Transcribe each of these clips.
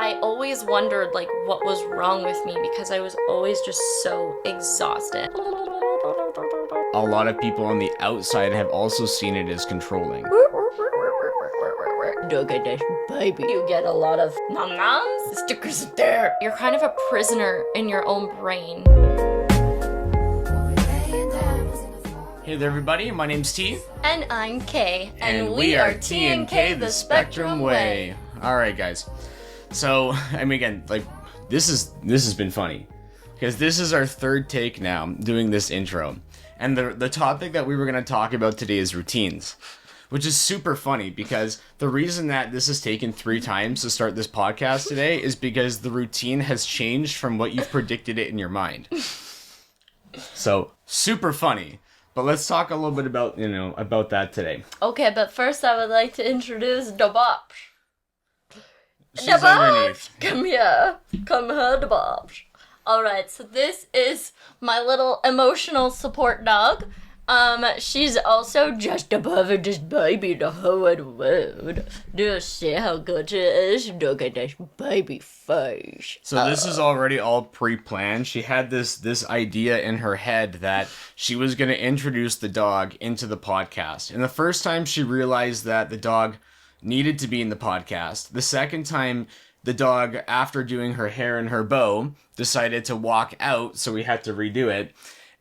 I always wondered, like, what was wrong with me because I was always just so exhausted. A lot of people on the outside have also seen it as controlling. Look at this baby. You get a lot of nom-noms. The stickers are there. You're kind of a prisoner in your own brain. Hey there everybody, my name's T. And I'm Kay. And we are T&Kay the Spectrum Way. Alright guys, so, I mean again, like, this has been funny. Because this is our third take now, doing this intro. And the topic that we were going to talk about today is routines. Which is super funny, because the reason that this has taken 3 times to start this podcast today is because the routine has changed from what you've predicted it in your mind. So, super funny. But let's talk a little bit about, about that today. Okay, but first I would like to introduce the Bob. She's underneath. Come here. Come here, the Bob. Alright, so this is my little emotional support dog. She's also just above this baby, the whole world. Do you see how good she is? Look at this baby face. So this is already all pre-planned. She had this idea in her head that she was going to introduce the dog into the podcast. And the first time she realized that the dog needed to be in the podcast. The second time, the dog, after doing her hair and her bow, decided to walk out, so we had to redo it.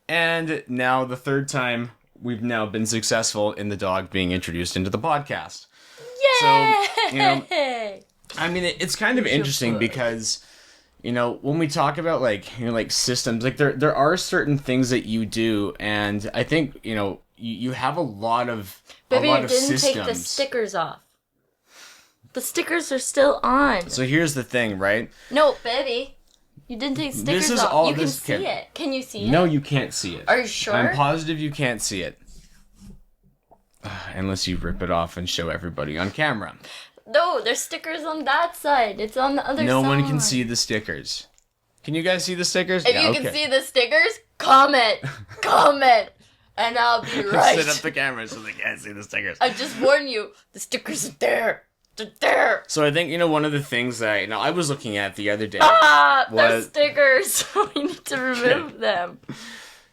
And now the third time, we've now been successful in the dog being introduced into the podcast. Yay! So, I mean, it's kind of interesting because, when we talk about, like systems, like, there are certain things that you do, and I think, you have a lot of Baby, a lot you of didn't systems. take the stickers off. The stickers are still on. So here's the thing, right? No, baby. You didn't take stickers This is off. all You can this see it. Can you see it? No, you can't see it. Are you sure? I'm positive you can't see it. Unless you rip it off and show everybody on camera. No, there's stickers on that side. It's on the other side. No one can see the stickers. Can you guys see the stickers? If you can see the stickers, comment. Comment. And I'll be right. Set up the camera so they can't see the stickers. I just warn you, the stickers are there. They're there. So I think, one of the things that, I was looking at the other day. They're stickers. We need to remove them.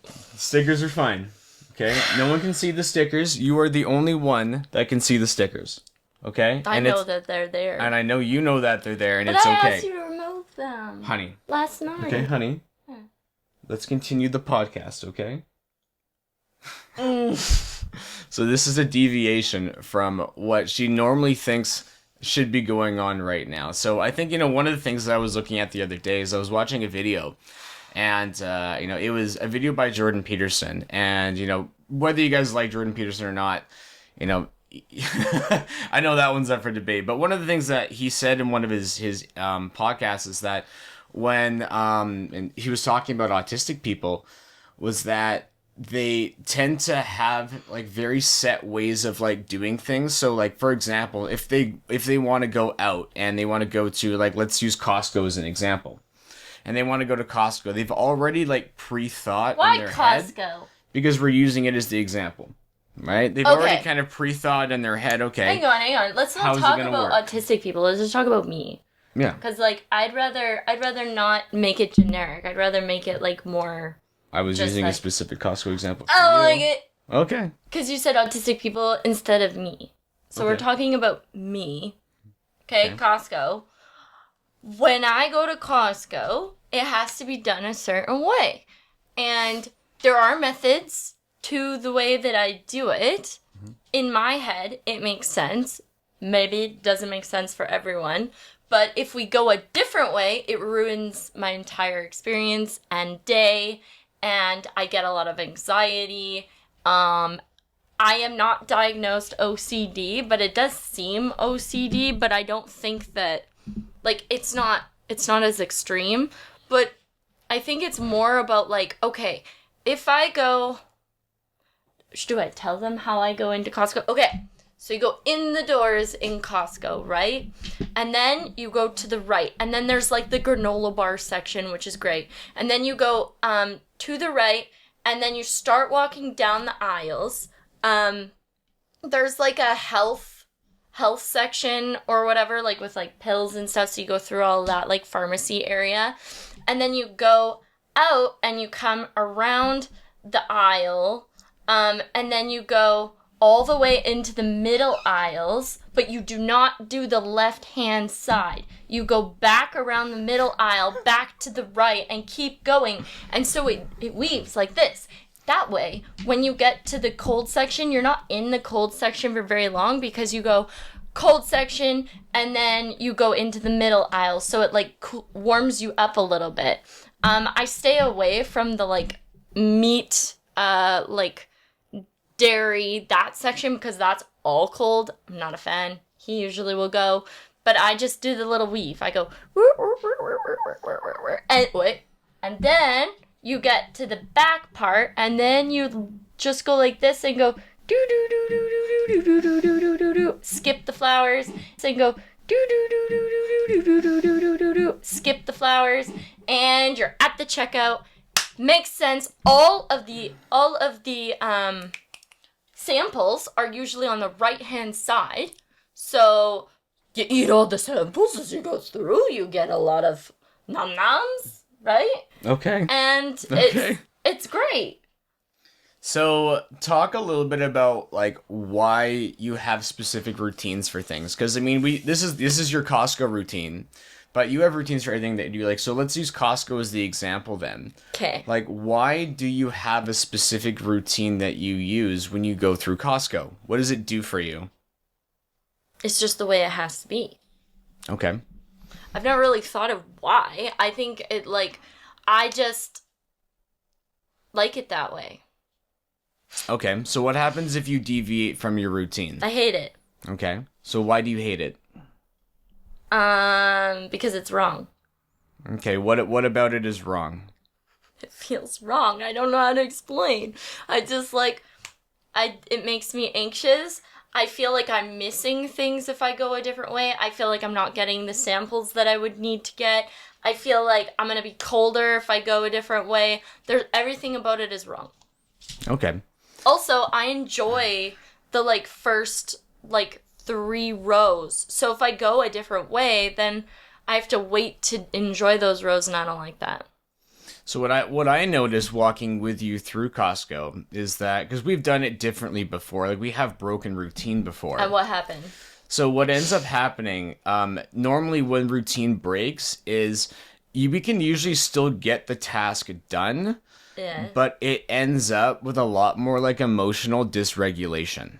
Stickers are fine. Okay? No one can see the stickers. You are the only one that can see the stickers. Okay? I know that they're there. And I know you know that they're there, and but it's okay. I asked you to remove them. Honey. Last night. Okay, honey. Let's continue the podcast, okay? So this is a deviation from what she normally thinks should be going on right now. So I think, one of the things that I was looking at the other day is I was watching a video, and, it was a video by Jordan Peterson. And, whether you guys like Jordan Peterson or not, I know that one's up for debate. But one of the things that he said in one of his podcasts is that when and he was talking about autistic people, was that they tend to have like very set ways of like doing things. So like, for example, if they want to go out and they want to go to, like, let's use Costco as an example, and they want to go to Costco, they've already like pre-thought in their head. Why Costco? Because we're using it as the example, right? They've already kind of pre-thought in their head. Okay, hang on. Let's not talk about autistic people. Let's just talk about me. Yeah. Because like I'd rather not make it generic. I'd rather make it like more. I was using a specific Costco example. I don't like it. Okay. Because you said autistic people instead of me. So we're talking about me. Okay, Costco. When I go to Costco, it has to be done a certain way. And there are methods to the way that I do it. Mm-hmm. In my head, it makes sense. Maybe it doesn't make sense for everyone. But if we go a different way, it ruins my entire experience and day. And I get a lot of anxiety. I am not diagnosed OCD, but it does seem OCD, but I don't think that, like, it's not as extreme, but I think it's more about, like, okay, if I go, do I tell them how I go into Costco? Okay, so you go in the doors in Costco, right? And then you go to the right, and then there's, like, the granola bar section, which is great, and then you go, to the right, and then you start walking down the aisles. There's like a health health section or whatever, like with like pills and stuff. So you go through all that like pharmacy area, and then you go out and you come around the aisle, and then you go all the way into the middle aisles, but you do not do the left-hand side. You go back around the middle aisle, back to the right, and keep going. And so it weaves like this. That way, when you get to the cold section, you're not in the cold section for very long because you go cold section and then you go into the middle aisle. So it like warms you up a little bit. I stay away from the like meat, like dairy, that section, because that's all cold. I'm not a fan. He usually will go, but I just do the little weave. I go and then you get to the back part, and then you just go like this and go do do do do do do do do do do do. Skip the flowers and go do do do do do do do do do do do. Skip the flowers, and you're at the checkout. Makes sense. All of the samples are usually on the right-hand side. So you eat all the samples as you go through. You get a lot of nom-noms, right? Okay. And it's great. So talk a little bit about like why you have specific routines for things. Because I mean, this is your Costco routine. But you have routines for everything that you do. Like, so let's use Costco as the example then. Okay. Like, why do you have a specific routine that you use when you go through Costco? What does it do for you? It's just the way it has to be. Okay. I've never really thought of why. I think it, like, I just like it that way. Okay. So what happens if you deviate from your routine? I hate it. Okay. So why do you hate it? Because it's wrong. Okay, what about it is wrong? It feels wrong. I don't know how to explain. I just it makes me anxious. I feel like I'm missing things if I go a different way. I feel like I'm not getting the samples that I would need to get. I feel like I'm gonna be colder if I go a different way. Everything about it is wrong. Okay. Also, I enjoy the first 3 rows. So if I go a different way, then I have to wait to enjoy those rows, and I don't like that. So what I noticed walking with you through Costco is that, because we've done it differently before, like we have broken routine before. And what happened? So what ends up happening, normally when routine breaks is we can usually still get the task done, yeah, but it ends up with a lot more like emotional dysregulation.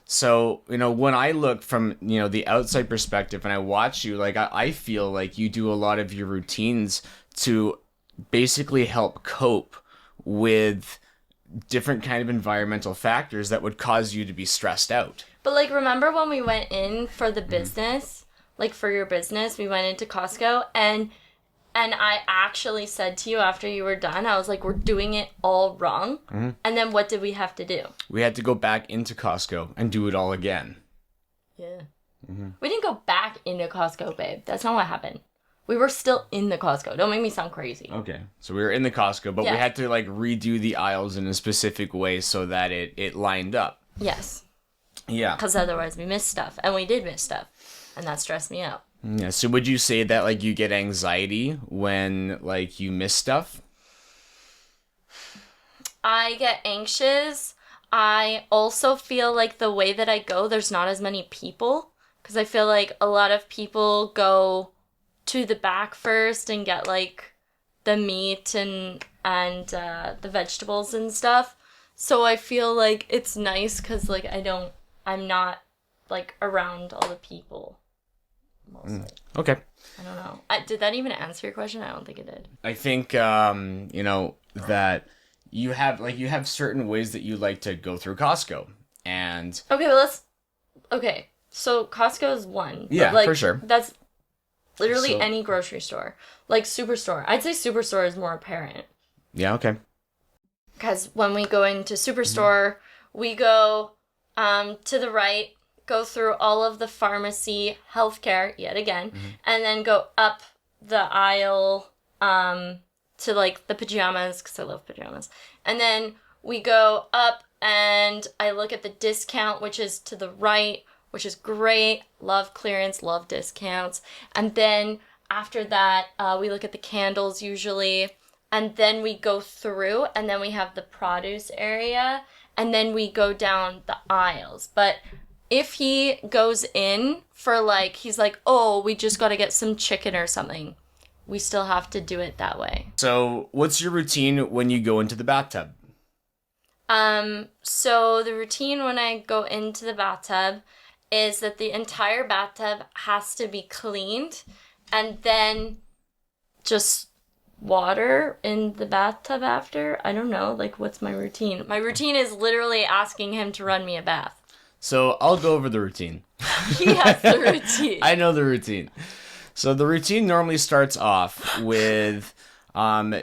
So, when I look from, the outside perspective and I watch you, like, I feel like you do a lot of your routines to basically help cope with different kind of environmental factors that would cause you to be stressed out. But, remember when we went in for the business, for your business, we went into Costco, and I actually said to you after you were done, I was like, we're doing it all wrong. Mm-hmm. And then what did we have to do? We had to go back into Costco and do it all again. Yeah. Mm-hmm. We didn't go back into Costco, babe. That's not what happened. We were still in the Costco. Don't make me sound crazy. Okay. So we were in the Costco, but we had to redo the aisles in a specific way so that it lined up. Yes. Yeah. Because otherwise we missed stuff. And we did miss stuff. And that stressed me out. Yeah, so would you say that you get anxiety when you miss stuff? I get anxious. I also feel like the way that I go, there's not as many people, because I feel like a lot of people go to the back first and get the meat and the vegetables and stuff. So I feel like it's nice because I'm not around all the people. Mostly. Okay. I don't know. Did that even answer your question? I don't think it did. I think that you have certain ways that you like to go through Costco, and okay. So Costco is one. Yeah, for sure. That's literally any grocery store, Superstore. I'd say Superstore is more apparent. Yeah. Okay. Because when we go into Superstore, we go to the right. Go through all of the pharmacy, healthcare, yet again, and then go up the aisle to the pajamas, because I love pajamas. And then we go up and I look at the discount, which is to the right, which is great. Love clearance, love discounts. And then after that, we look at the candles usually. And then we go through, and then we have the produce area. And then we go down the aisles. But if he goes in for like, he's like, oh, we just got to get some chicken or something, we still have to do it that way. So what's your routine when you go into the bathtub? So the routine when I go into the bathtub is that the entire bathtub has to be cleaned, and then just water in the bathtub after. I don't know, like, what's my routine? My routine is literally asking him to run me a bath. So I'll go over the routine. He has the routine. I know the routine. So the routine normally starts off with,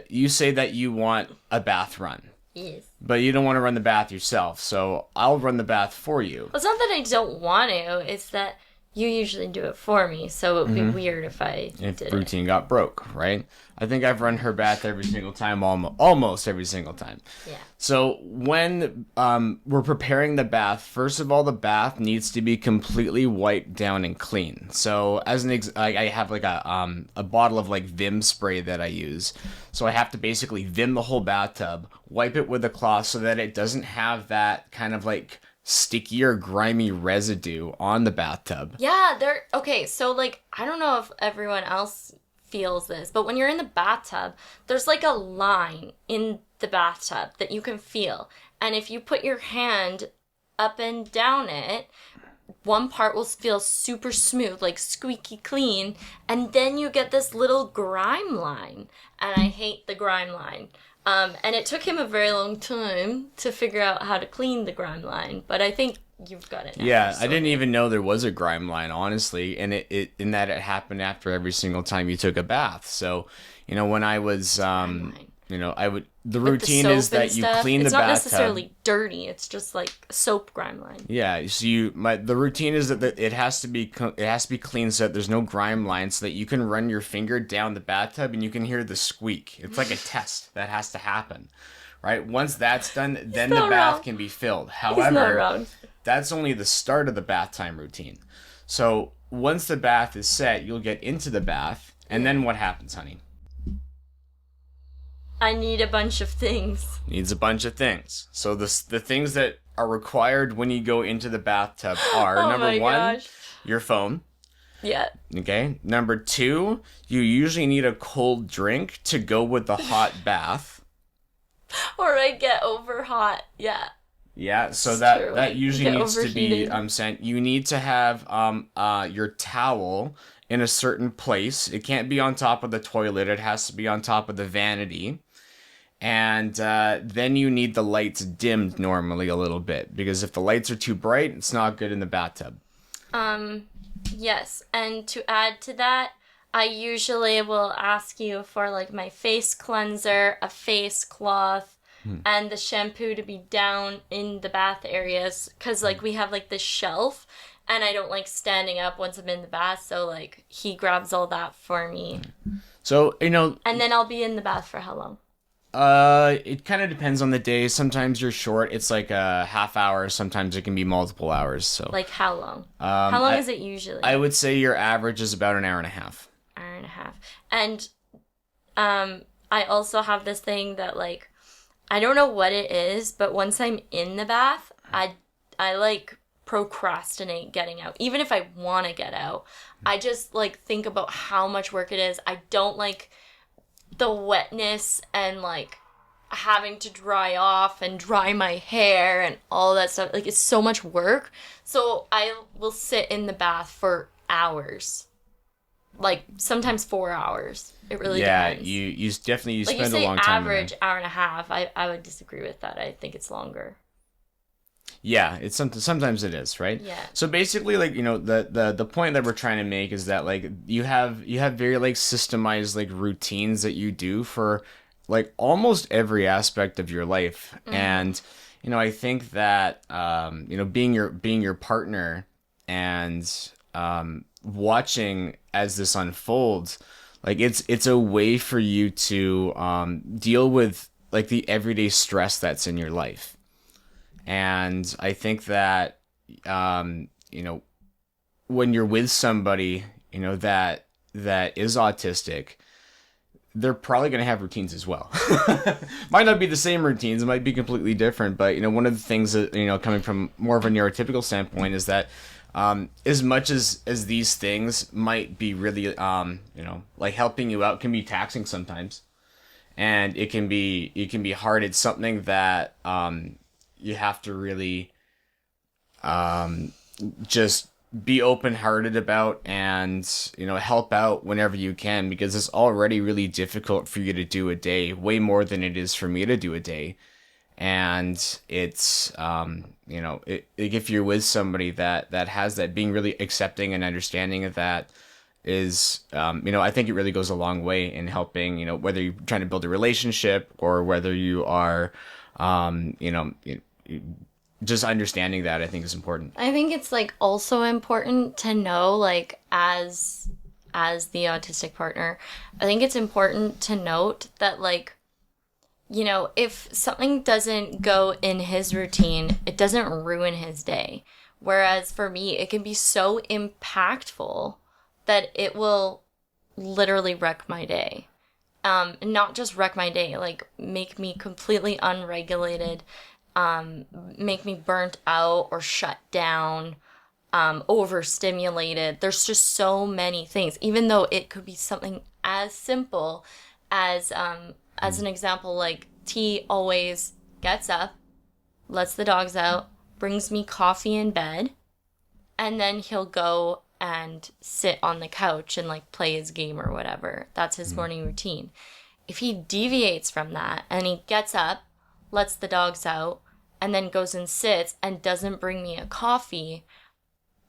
you say that you want a bath run. Yes. But you don't want to run the bath yourself, so I'll run the bath for you. Well, it's not that I don't want to, it's that you usually do it for me, so it would be weird if I did it. If routine got broke, right? I think I've run her bath every single time, almost every single time. Yeah. So when we're preparing the bath, first of all, the bath needs to be completely wiped down and clean. So as I have like a bottle of like Vim spray that I use. So I have to basically Vim the whole bathtub, wipe it with a cloth so that it doesn't have that kind of like sticky or grimy residue on the bathtub. Yeah, okay, so like, I don't know if everyone else feels this, but when you're in the bathtub, there's like a line in the bathtub that you can feel. And if you put your hand up and down it, one part will feel super smooth, like squeaky clean, and then you get this little grime line. And I hate the grime line. And it took him a very long time to figure out how to clean the grime line, but I think you've got it now. Yeah, I didn't even know there was a grime line, honestly, and it happened after every single time you took a bath. So, when I was, the routine is that you clean the bathtub. It's not necessarily dirty. It's just like a soap grime line. Yeah. So the routine is that it has to be clean so that there's no grime line, so that you can run your finger down the bathtub and you can hear the squeak. It's like a test that has to happen, right? Once that's done, then the bath can be filled. However, that's only the start of the bath time routine. So once the bath is set, you'll get into the bath, and then what happens, honey? I need a bunch of things. Needs a bunch of things. So the things that are required when you go into the bathtub are, number one, your phone. Yeah. Okay. Number two, you usually need a cold drink to go with the hot bath. Or I get over hot. Yeah. Yeah, so that usually needs to be sent. You need to have your towel in a certain place. It can't be on top of the toilet. It has to be on top of the vanity. And then you need the lights dimmed normally a little bit, because if the lights are too bright, it's not good in the bathtub. Yes, and to add to that, I usually will ask you for like my face cleanser, a face cloth, and the shampoo to be down in the bath areas, because like we have like this shelf, and I don't like standing up once I'm in the bath, so like he grabs all that for me. So, and then I'll be in the bath for how long? It kind of depends on the day. Sometimes you're short. It's like a half hour. Sometimes it can be multiple hours. So like how long? How long is it usually? I would say your average is about an hour and a half. Hour and a half. And I also have this thing that like, I don't know what it is, but once I'm in the bath, I like procrastinate getting out. Even if I want to get out, I just like think about how much work it is. I don't like the wetness and like having to dry off and dry my hair and all that stuff. Like, it's so much work. So I will sit in the bath for hours. Like, sometimes 4 hours. It really depends. Yeah, you definitely like spend a long time. Average hour and a half. I would disagree with that. I think it's longer. Yeah, it's sometimes it is, right? Yeah. So basically, like, the point that we're trying to make is that like you have very like systemized like routines that you do for like almost every aspect of your life. Mm-hmm. And I think that being your partner and watching as this unfolds, like it's a way for you to deal with like the everyday stress that's in your life. And I think that, when you're with somebody, that is autistic, they're probably going to have routines as well. Might not be the same routines, it might be completely different, but one of the things that coming from more of a neurotypical standpoint is that as much as these things might be really like helping you out, can be taxing sometimes, and it can be hard. It's something that you have to really just be open-hearted about, and help out whenever you can, because it's already really difficult for you to do a day, way more than it is for me to do a day. And it's if you're with somebody that has that, being really accepting and understanding of that is I think it really goes a long way in helping, whether you're trying to build a relationship or whether you are just understanding that, I think, is important. I think it's like also important to know, like, as the autistic partner, I think it's important to note that, like, if something doesn't go in his routine, it doesn't ruin his day. Whereas for me, it can be so impactful that it will literally wreck my day. Not just wreck my day, like make me completely unregulated, make me burnt out or shut down, overstimulated. There's just so many things, even though it could be something as simple as an example, like T always gets up, lets the dogs out, brings me coffee in bed, and then he'll go and sit on the couch and like play his game or whatever. That's his morning routine. If he deviates from that and he gets up, lets the dogs out, and then goes and sits and doesn't bring me a coffee,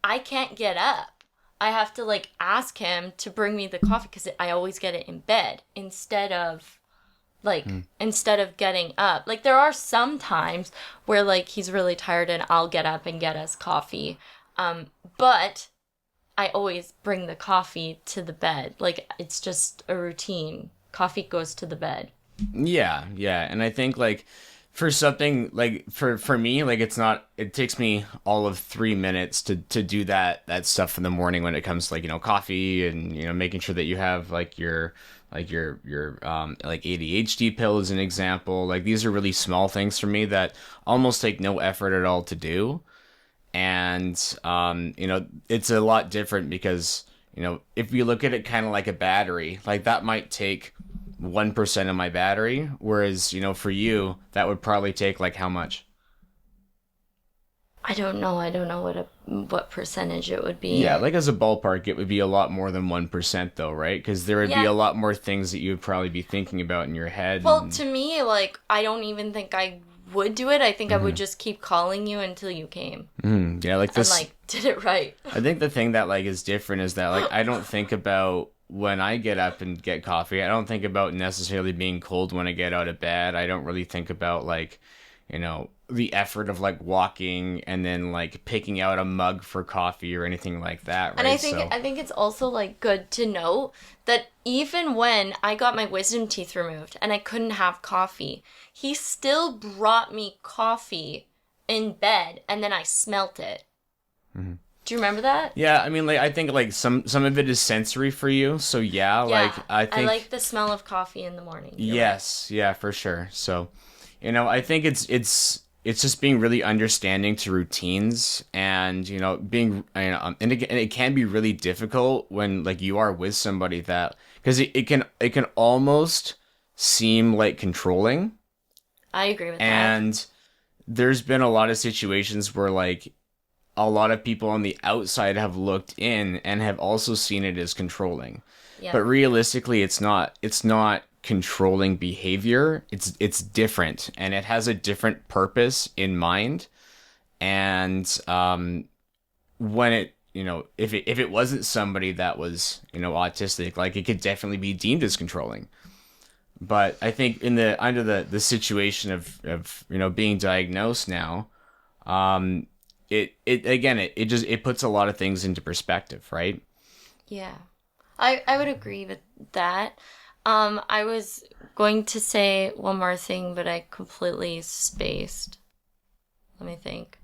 I can't get up. I have to like ask him to bring me the coffee because I always get it in bed instead of getting up. Like, there are some times where like he's really tired and I'll get up and get us coffee. But I always bring the coffee to the bed. Like, it's just a routine. Coffee goes to the bed. Yeah. And I think, like, for something, like, for me, like, it takes me all of 3 minutes to do that stuff in the morning when it comes to, like, coffee and, making sure that you have, like, your ADHD pill as an example. Like, these are really small things for me that almost take no effort at all to do. And, it's a lot different because, if you look at it kind of like a battery, like that might take 1% of my battery, whereas, for you, that would probably take like how much? I don't know what percentage it would be. Yeah, like as a ballpark, it would be a lot more than 1% though, right? Because there would be a lot more things that you would probably be thinking about in your head. Well, to me, like, I don't even think I would do it. I think I would just keep calling you until you came. Yeah, like this. And, like, did it right. I think the thing that, like, is different is that, like, I don't think about when I get up and get coffee. I don't think about necessarily being cold when I get out of bed. I don't really think about, like, the effort of like walking and then like picking out a mug for coffee or anything like that, right? And I think it's also like good to know that even when I got my wisdom teeth removed and I couldn't have coffee, he still brought me coffee in bed and then I smelt it. Mm-hmm. Do you remember that? Yeah, I mean, like, I think like some of it is sensory for you, so yeah, like I think I like the smell of coffee in the morning. Yes, right. Yeah, for sure. So, I think it's just being really understanding to routines and, being, and it can be really difficult when like you are with somebody that, because it can almost seem like controlling. I agree with that. And there's been a lot of situations where like a lot of people on the outside have looked in and have also seen it as controlling. Yeah. But realistically, it's not controlling behavior. It's different, and it has a different purpose in mind. And when it, if it wasn't somebody that was, autistic, like, it could definitely be deemed as controlling. But I think under the situation of being diagnosed now, it puts a lot of things into perspective, right? Yeah, I would agree with that. I was going to say one more thing, but I completely spaced. Let me think.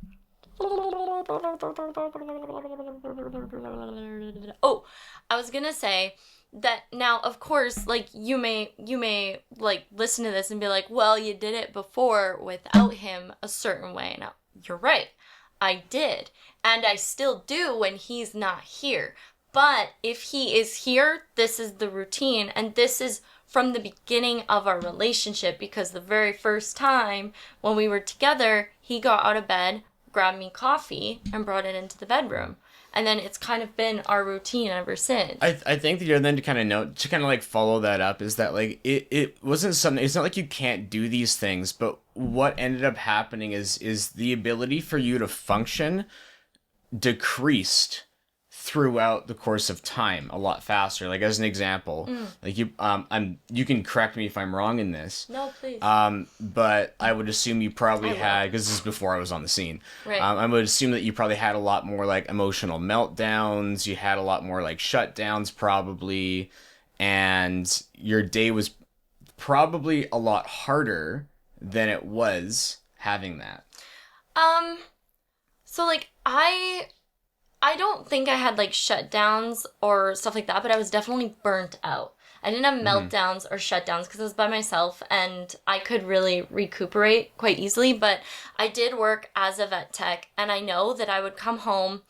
Oh, I was gonna say that now, of course, like you may like listen to this and be like, well, you did it before without him a certain way. Now, you're right. I did. And I still do when he's not here. But if he is here, this is the routine. And this is from the beginning of our relationship, because the very first time when we were together, he got out of bed, grabbed me coffee, and brought it into the bedroom. And then it's kind of been our routine ever since. I think the other thing to kind of note, to kind of like follow that up, is that like it wasn't something, it's not like you can't do these things, but what ended up happening is the ability for you to function decreased throughout the course of time a lot faster. Like, as an example, like you can correct me if I'm wrong in this. No, please. But I would assume you probably had, because this is before I was on the scene. Right. I would assume that you probably had a lot more like emotional meltdowns. You had a lot more like shutdowns probably, and your day was probably a lot harder than it was having that. So like I don't think I had like shutdowns or stuff like that, but I was definitely burnt out. I didn't have meltdowns or shutdowns because I was by myself and I could really recuperate quite easily. But I did work as a vet tech, and I know that I would come home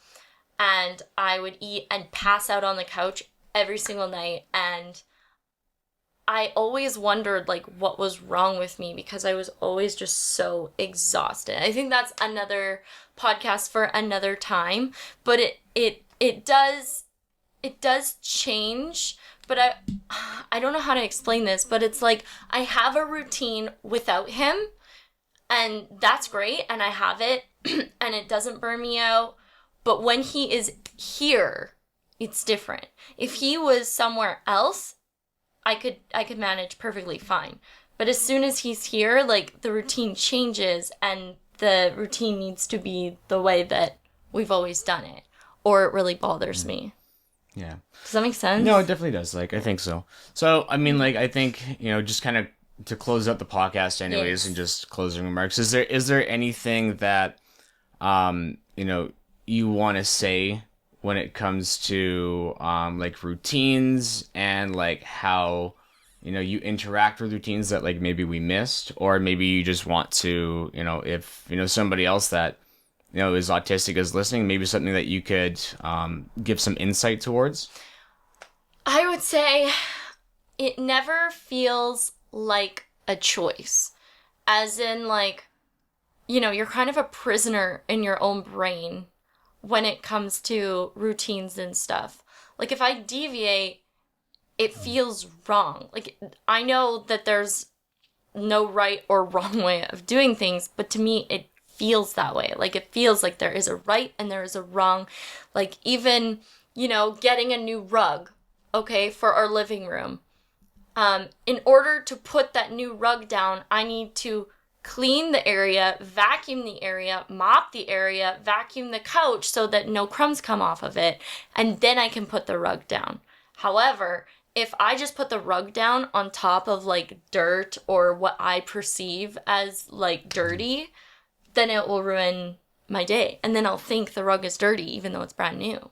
and I would eat and pass out on the couch every single night. And I always wondered like what was wrong with me because I was always just so exhausted. I think that's another podcast for another time, but it does change, but I don't know how to explain this, but it's like I have a routine without him, and that's great, and I have it and it doesn't burn me out, but when he is here, it's different. If he was somewhere else, I could manage perfectly fine. But as soon as he's here, like the routine changes, and the routine needs to be the way that we've always done it, or it really bothers me. Yeah. Does that make sense? No, it definitely does. Like, I think so. So, I mean, like, I think, just kind of to close out the podcast anyways, and just closing remarks, is there anything that, you want to say when it comes to like routines and like how you interact with routines that like maybe we missed, or maybe you just want to if somebody else that is autistic is listening, maybe something that you could give some insight towards? I would say it never feels like a choice, as in like you're kind of a prisoner in your own brain when it comes to routines and stuff. Like, if I deviate, it feels wrong. Like, I know that there's no right or wrong way of doing things, but to me, it feels that way. Like, it feels like there is a right and there is a wrong. Like, even, getting a new rug, okay, for our living room. In order to put that new rug down, I need to clean the area, vacuum the area, mop the area, vacuum the couch so that no crumbs come off of it, and then I can put the rug down. However, if I just put the rug down on top of like dirt or what I perceive as like dirty, then it will ruin my day. And then I'll think the rug is dirty even though it's brand new.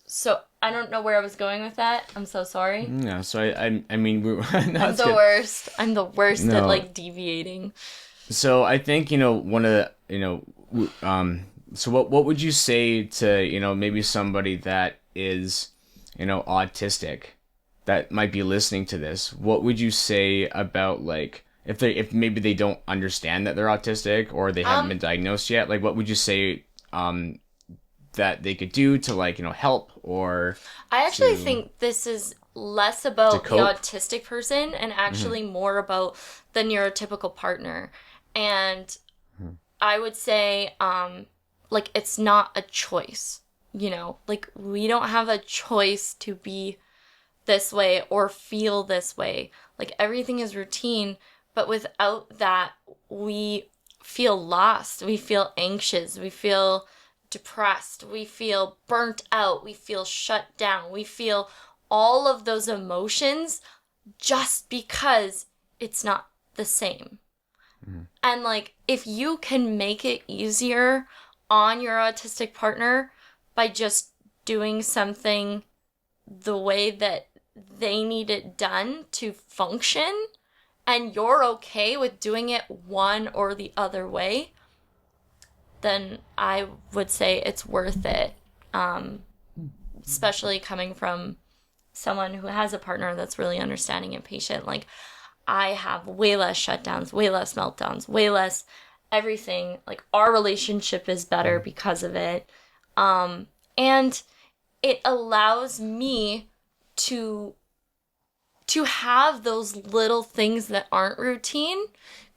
So I don't know where I was going with that. I'm so sorry. No, so I mean, no, I'm the worst. I'm the worst No. at like deviating. So I think one of the so what would you say to maybe somebody that is autistic that might be listening to this? What would you say about like if maybe they don't understand that they're autistic, or they haven't been diagnosed yet? Like, what would you say that they could do to like help? Or I actually think this is less about the autistic person and actually more about the neurotypical partner. And I would say like it's not a choice, like we don't have a choice to be this way or feel this way. Like, everything is routine, but without that we feel lost, we feel anxious, we feel depressed, we feel burnt out, we feel shut down, we feel all of those emotions just because it's not the same. And, like, if you can make it easier on your autistic partner by just doing something the way that they need it done to function, and you're okay with doing it one or the other way, then I would say it's worth it. Especially coming from someone who has a partner that's really understanding and patient. Like, I have way less shutdowns, way less meltdowns, way less everything. Like, our relationship is better because of it. And it allows me to have those little things that aren't routine,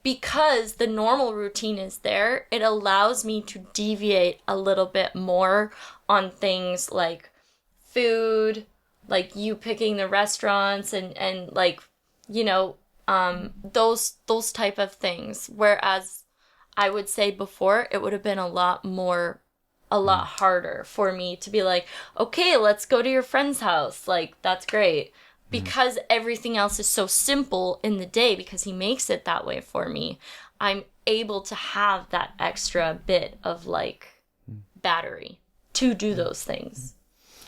because the normal routine is there. It allows me to deviate a little bit more on things like food, like you picking the restaurants and like, you know, those type of things. Whereas I would say before, it would have been a lot harder for me to be like, okay, let's go to your friend's house. Like, that's great. Because everything else is so simple in the day, because he makes it that way for me, I'm able to have that extra bit of, like, battery to do those things.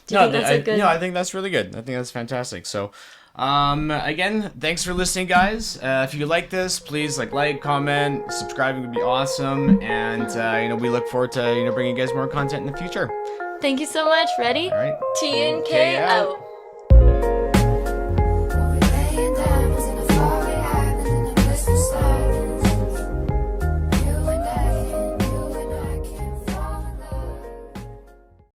Do you think that's a good... No, I think that's really good. I think that's fantastic. So, again, thanks for listening, guys. If you like this, please like, comment, subscribing would be awesome. And, we look forward to, bringing you guys more content in the future. Thank you so much. Ready? All right. T&Kay out.